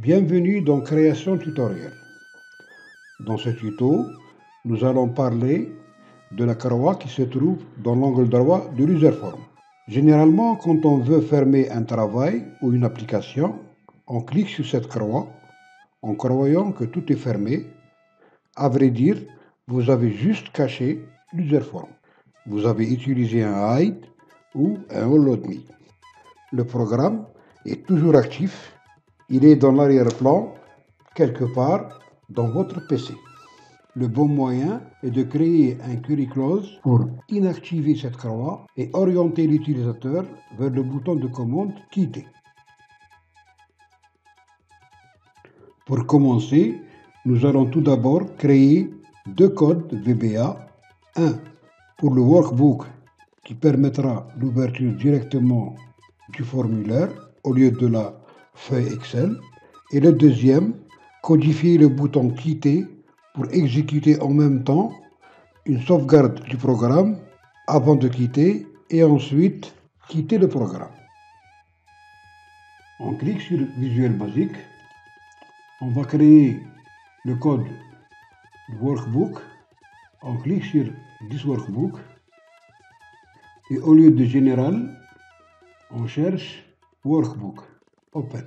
Bienvenue dans Création Tutoriel. Dans ce tuto, nous allons parler de la croix qui se trouve dans l'angle droit de l'userform. Généralement, quand on veut fermer un travail ou une application, on clique sur cette croix en croyant que tout est fermé. À vrai dire, vous avez juste caché l'userform. Vous avez utilisé un hide ou un hold me. Le programme est toujours actif. Il est dans l'arrière-plan, quelque part dans votre PC. Le bon moyen est de créer un query clause pour inactiver cette croix et orienter l'utilisateur vers le bouton de commande quitter. Pour commencer, nous allons tout d'abord créer deux codes VBA. Un pour le workbook qui permettra l'ouverture directement du formulaire au lieu de la feuille Excel. Et le deuxième, codifier le bouton quitter pour exécuter en même temps une sauvegarde du programme avant de quitter et ensuite quitter le programme. On clique sur Visual Basic. On va créer le code workbook. On clique sur This workbook. Et au lieu de Général, on cherche Workbook. Open.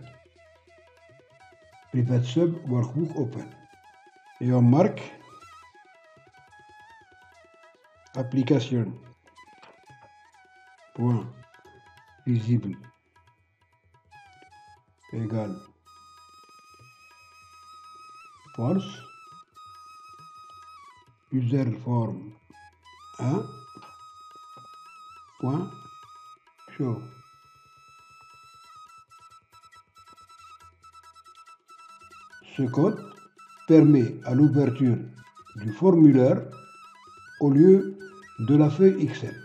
Private Sub Workbook Open. Et on marque Application. Point visible égale false. Userform 1 point show. Ce code permet à l'ouverture du formulaire au lieu de la feuille Excel.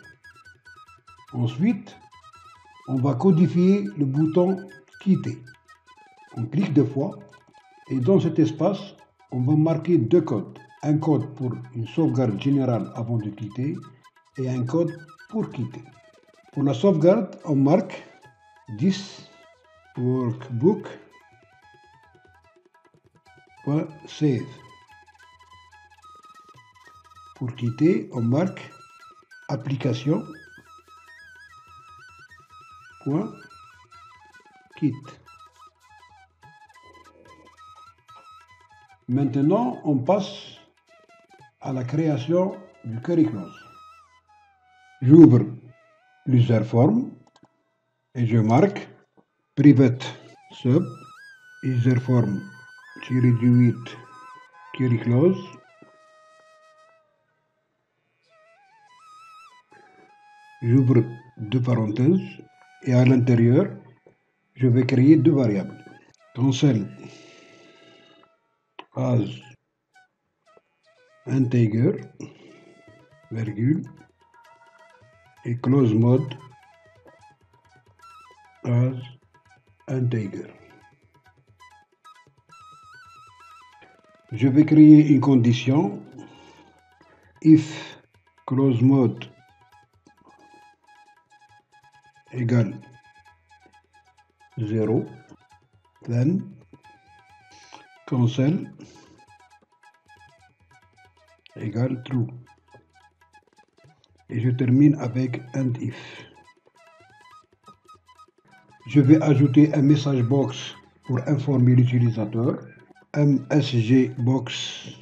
Ensuite, on va codifier le bouton quitter. On clique deux fois et dans cet espace, on va marquer deux codes. Un code pour une sauvegarde générale avant de quitter et un code pour quitter. Pour la sauvegarde, on marque This workbook .save. Pour quitter, on marque Application .quitte. Maintenant, on passe à la création du query clause. J'ouvre l'userform et je marque private sub userform-8 query clause. J'ouvre deux parenthèses et à l'intérieur, je vais créer deux variables. Cancel as integer, virgule, et close mode as integer. Je vais créer une condition if close mode égale 0, then cancel égale true. Et je termine avec and if. Je vais ajouter un message box pour informer l'utilisateur. MSG box.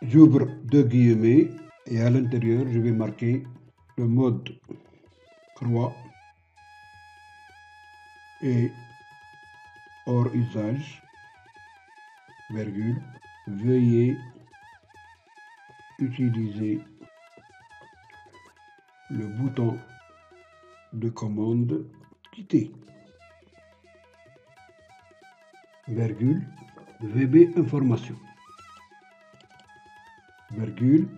J'ouvre deux guillemets et à l'intérieur, je vais marquer le mode croix et hors usage, virgule, veuillez utiliser le bouton de commande quitter, virgule, VB information, virgule,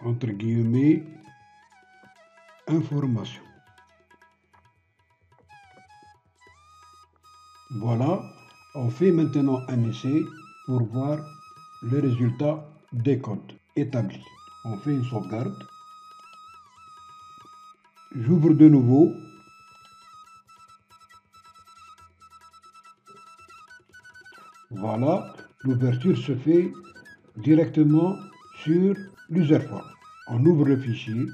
entre guillemets, information. Voilà, on fait maintenant un essai pour voir le résultat des codes établis. On fait une sauvegarde. J'ouvre de nouveau. Voilà, l'ouverture se fait directement sur l'userform. On ouvre le fichier,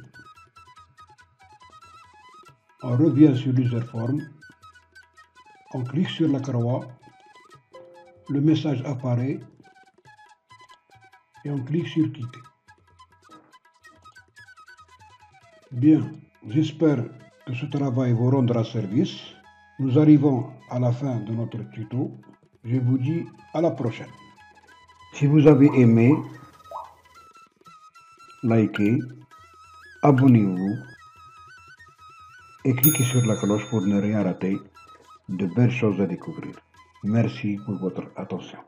on revient sur l'userform, on clique sur la croix, le message apparaît et on clique sur quitter. Bien, j'espère que ce travail vous rendra service. Nous arrivons à la fin de notre tuto. Je vous dis à la prochaine. Si vous avez aimé, likez, abonnez-vous et cliquez sur la cloche pour ne rien rater de belles choses à découvrir. Merci pour votre attention.